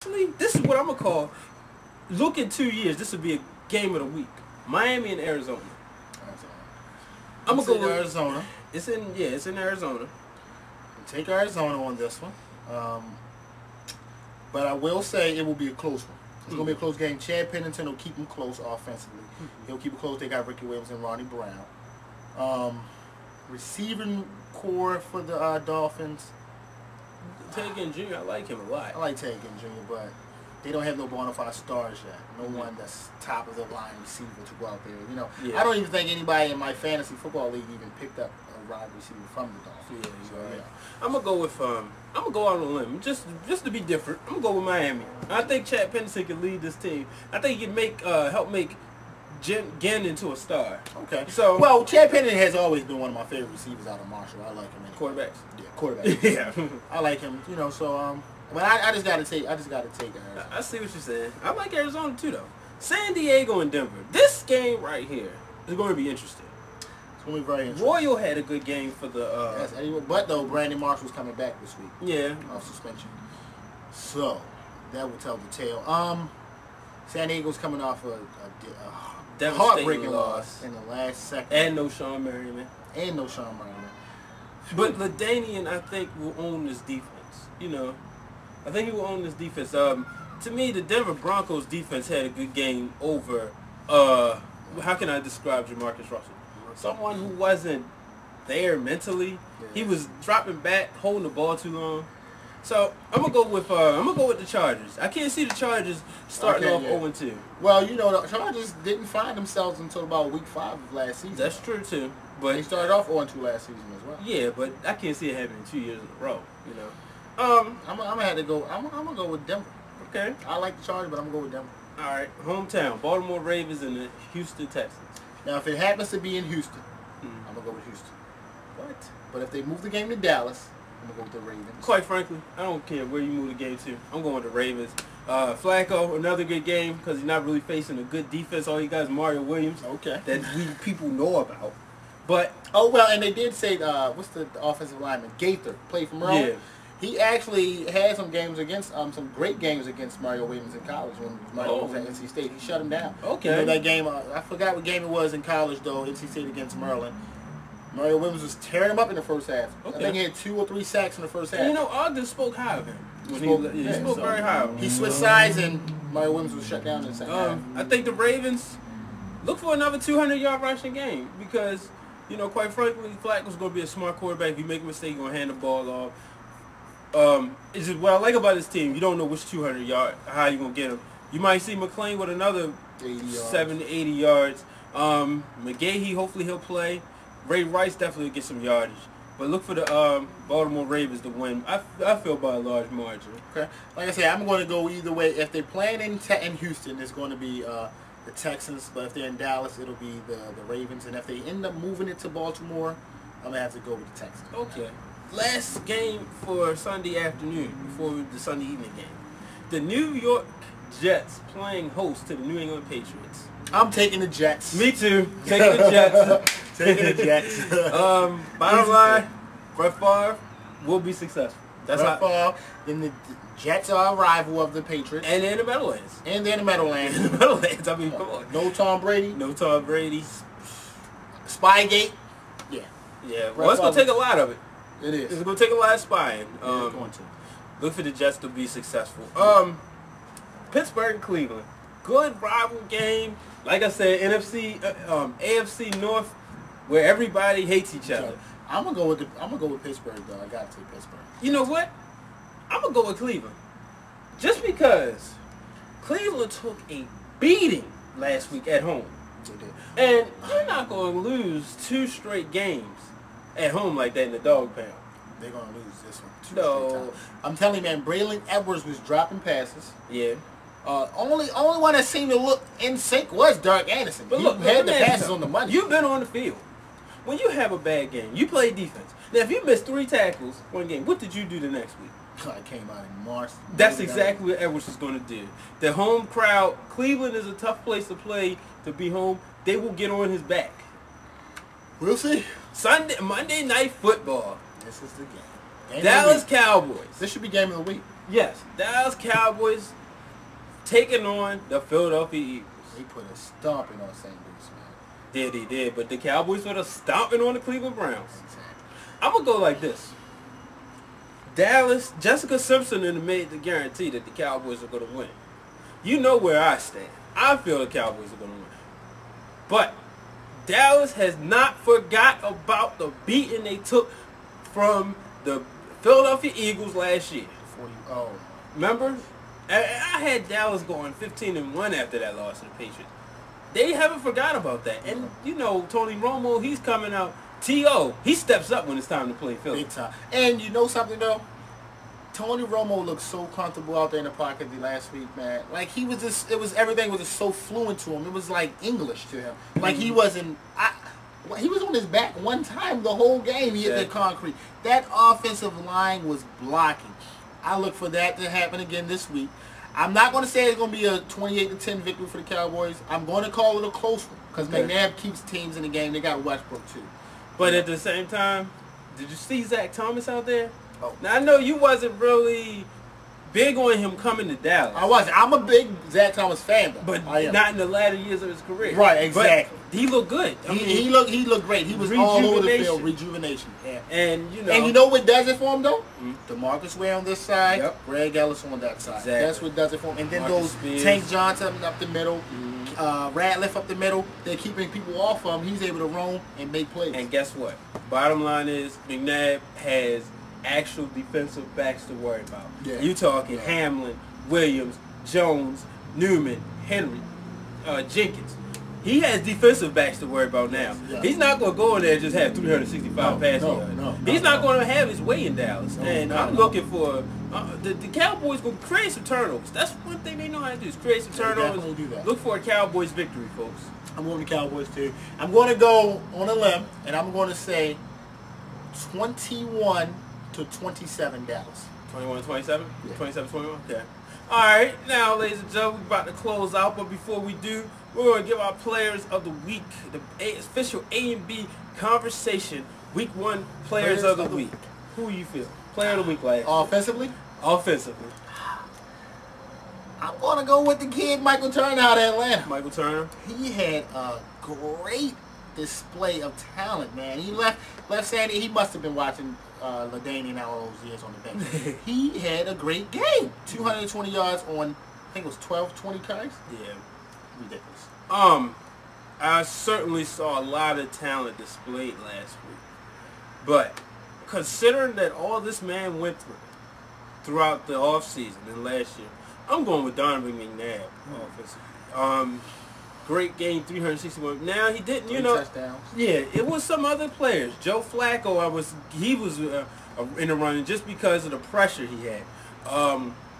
honestly, this is what I'm gonna call. Look, in 2 years, this would be a game of the week. Miami and Arizona. I'm gonna go with Arizona. It's in Arizona. Take Arizona on this one. But I will say it will be a close one. It's going to be a close game. Chad Pennington will keep them close offensively. He'll keep it close. They got Ricky Williams and Ronnie Brown. Receiving core for the Dolphins. Ted Ginn Jr., I like him a lot. I like Ted Ginn Jr., but they don't have no bona fide stars yet. No one that's top of the line receiver to go out there. You know, I don't even think anybody in my fantasy football league even picked up a wide receiver from the Dolphins. Yeah. I'm gonna go with I'm gonna go out on a limb just to be different. I'm gonna go with Miami. I think Chad Pennington can lead this team. I think he can help make Ginn into a star. Okay. So well, Chad Pennington has always been one of my favorite receivers out of Marshall. I like him. Quarterbacks. Yeah, quarterbacks. Yeah. I like him. You know, so but I just gotta take. Arizona. I see what you're saying. I like Arizona too, though. San Diego and Denver. This game right here is going to be interesting. It's going to be very interesting. Royal had a good game for the. Yes, but though Brandon Marshall's coming back this week. Yeah. Off suspension. So that will tell the tale. San Diego's coming off a heartbreaking loss in the last second. And no Sean Merriman. But LaDainian, I think, will own this defense. You know, I think he will own this defense. To me, the Denver Broncos defense had a good game over, how can I describe Jamarcus Russell? Someone who wasn't there mentally. Yeah. He was dropping back, holding the ball too long. So I'm gonna go with the Chargers. I can't see the Chargers starting off 0-2. Well, you know, the Chargers didn't find themselves until about week 5 of last season. That's true too. But they started off 0-2 last season as well. Yeah, but I can't see it happening 2 years in a row. You know. I'm gonna have to go. I'm gonna go with Denver. Okay. I like the Chargers, but I'm gonna go with Denver. All right. Hometown: Baltimore Ravens and the Houston Texans. Now, if it happens to be in Houston, I'm gonna go with Houston. What? But if they move the game to Dallas, I'm gonna go with the Ravens. Quite frankly, I don't care where you move the game to. I'm going with the Ravens. Flacco, another good game because he's not really facing a good defense. All he got is Mario Williams. Okay. That people know about. But and they did say what's the offensive lineman Gaither played for Maryland. Yeah. He actually had some games against some great games against Mario Williams in college when Mario was at NC State. He shut him down. Okay. You know that game? I forgot what game it was in college though. NC State against Maryland. Mario Williams was tearing him up in the first half. Okay. I think he had 2 or 3 sacks in the first half. And you know, Ogden spoke high of him. He spoke very high of him. He switched sides and Mario Williams was shut down in the second half. I think the Ravens look for another 200-yard rushing game because, you know, quite frankly, Flacco's going to be a smart quarterback. If you make a mistake, you're going to hand the ball off. It's just what I like about this team. You don't know which 200-yard, how you're going to get them. You might see McClain with another 70, 80 yards. McGahee, hopefully he'll play. Ray Rice definitely will get some yardage. But look for the Baltimore Ravens to win. I feel by a large margin. Okay. Like I said, I'm going to go either way. If they're playing in Houston, it's going to be the Texans. But if they're in Dallas, it'll be the Ravens. And if they end up moving it to Baltimore, I'm going to have to go with the Texans. Okay. Last game for Sunday afternoon before the Sunday evening game. The New York Jets playing host to the New England Patriots. I'm taking the Jets. Me too. Taking the Jets. Taking the Jets. Bottom line, Brett Favre will be successful. That's Brett Favre. Then the Jets are a rival of the Patriots. And they're in the Meadowlands. And they're in the Meadowlands. I mean, come on. No Tom Brady. No Tom Brady. Spygate. Yeah. Yeah. Well, it's going to take a lot of it. It is. It's going to take a lot of spying. It's going to. Look for the Jets to be successful. Pittsburgh and Cleveland. Good rival game. Like I said, AFC North, where everybody hates each other. I'm gonna go with Pittsburgh though. I gotta take Pittsburgh. You know what? I'm gonna go with Cleveland. Just because Cleveland took a beating last week at home. They did. And you're not gonna lose 2 straight games at home like that in the dog pound. They're gonna lose this one. 2 No. straight times. I'm telling you, man. Braylon Edwards was dropping passes. Yeah. Only one that seemed to look in sync was Dark Anderson. But look, he had the passes on the money. You've been on the field. When you have a bad game, you play defense. Now, if you missed 3 tackles one game, what did you do the next week? I came out in March. That's exactly what Edwards is going to do. The home crowd, Cleveland is a tough place to play, to be home. They will get on his back. We'll see. Monday Night Football. This is the game. Dallas Cowboys. This should be game of the week. Yes, Dallas Cowboys taking on the Philadelphia Eagles. They put a stomping on St. Louis, man. Did he did, but the Cowboys put a stomping on the Cleveland Browns. Exactly. I'm gonna go like this. Dallas, Jessica Simpson made the guarantee that the Cowboys are gonna win. You know where I stand. I feel the Cowboys are gonna win. But Dallas has not forgot about the beating they took from the Philadelphia Eagles last year. 40. Oh. Remember? I had Dallas going 15-1 after that loss to the Patriots. They haven't forgot about that. And, you know, Tony Romo, he's coming out. T.O., he steps up when it's time to play Philly. Big time. And you know something, though? Tony Romo looked so comfortable out there in the pocket the last week, man. Like, he was just, everything was just so fluent to him. It was like English to him. Like, he wasn't, he was on his back one time the whole game. He hit the concrete. That offensive line was blocking. I look for that to happen again this week. I'm not going to say it's going to be a 28-10 victory for the Cowboys. I'm going to call it a close one because McNabb keeps teams in the game. They got Westbrook, too. But at the same time, did you see Zach Thomas out there? Oh. Now, I know you wasn't really big on him coming to Dallas. I wasn't. I'm a big Zach Thomas fan, though. But not in the latter years of his career. Right, exactly. But he looked good. I mean, he looked great. He was all over the field. Rejuvenation. Yeah. And you know what does it for him though? Mm-hmm. DeMarcus Ware on this side, Greg Ellis on that side. Exactly. That's what does it for him. And then Marcus those Spears. Tank Johnson up the middle, Ratliff up the middle. They're keeping people off of him. He's able to roam and make plays. And guess what? Bottom line is McNabb has actual defensive backs to worry about. Yeah. You talking Hamlin, Williams, Jones, Newman, Henry, Jenkins. He has defensive backs to worry about now. Yes. He's not going to go in there and just have 365 passing yards. He's not going to have his way in Dallas. I'm looking for the Cowboys going to create some turnovers. That's one thing they know how to do is create some turnovers. Do that. Look for a Cowboys victory, folks. I'm going to Cowboys too. I'm going to go on a limb, and I'm going to say 21-27 Dallas. 21-27? Yeah. 27-21? Okay. Alright, now ladies and gentlemen, we're about to close out, but before we do, we're going to give our players of the week, the official A and B conversation, week 1 players of the week. Who you feel? Player of the week last year. Offensively? Offensively. I'm going to go with the kid Michael Turner out of Atlanta. Michael Turner. He had a great display of talent, man. He left Sandy. He must have been watching LaDainian all those years on the bench. He had a great game. 220 yards on, I think it was 20 carries. Yeah. Ridiculous. I certainly saw a lot of talent displayed last week. But considering that all this man went throughout the offseason and last year, I'm going with Donovan McNabb offensively. Great game, 361. Now he didn't, you know. Touchdowns. Yeah, it was some other players. Joe Flacco, he was in the running just because of the pressure he had.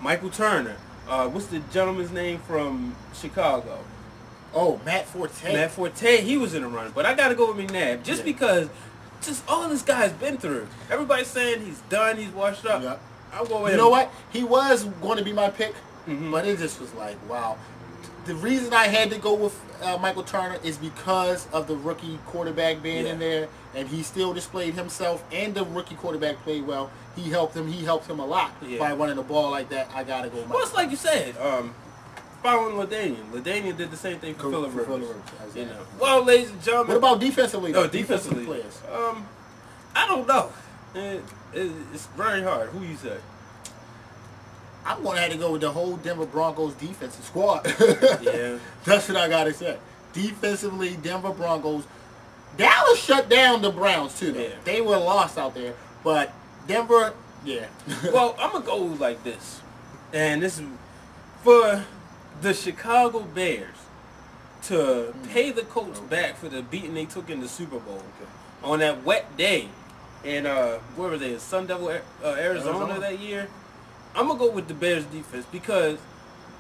Michael Turner. What's the gentleman's name from Chicago? Oh, Matt Forte. Matt Forte, he was in the running. But I got to go with McNabb just because all this guy's been through. Everybody's saying he's done, he's washed up. Yep. I'll go with You know what? He was going to be my pick, Mm-hmm. but it just was like, wow. The reason I had to go with Michael Turner is because of the rookie quarterback being in there, and he still displayed himself, and the rookie quarterback played well. He helped him a lot by running the ball like that. I got to go with Michael. Well, it's like you said, following LaDainian. LaDainian did the same thing for Phillip Rivers. Exactly. You know. Well, ladies and gentlemen. What about defensively? No, defensively. Players. I don't know. It's very hard. Who you say? I'm going to have to go with the whole Denver Broncos defensive squad. Yeah. That's what I got to say. Defensively, Denver Broncos. Dallas shut down the Browns, too. Yeah. They were lost out there. But Denver, yeah. Well, I'm going to go like this. And this is for the Chicago Bears to pay the Colts back for the beating they took in the Super Bowl on that wet day in, where were they, Sun Devil, Arizona that year. I'm going to go with the Bears defense because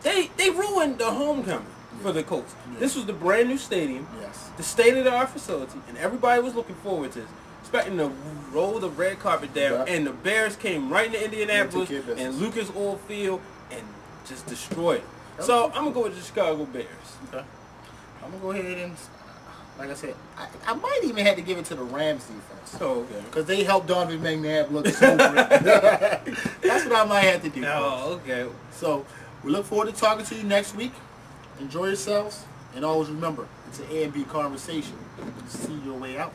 they ruined the homecoming for the Colts. Yeah. This was the brand new stadium, the state-of-the-art facility, and everybody was looking forward to this, expecting to roll the red carpet down, and the Bears came right into Indianapolis and Lucas Oil Field and just destroyed it. So I'm going to go with the Chicago Bears. Okay. I'm going to go ahead and like I said, I might even have to give it to the Rams defense. Oh, okay. Because they helped Donovan McNabb look so great. That's what I might have to do. Oh, okay. So we look forward to talking to you next week. Enjoy yourselves. And always remember, it's an A and B conversation. See your way out.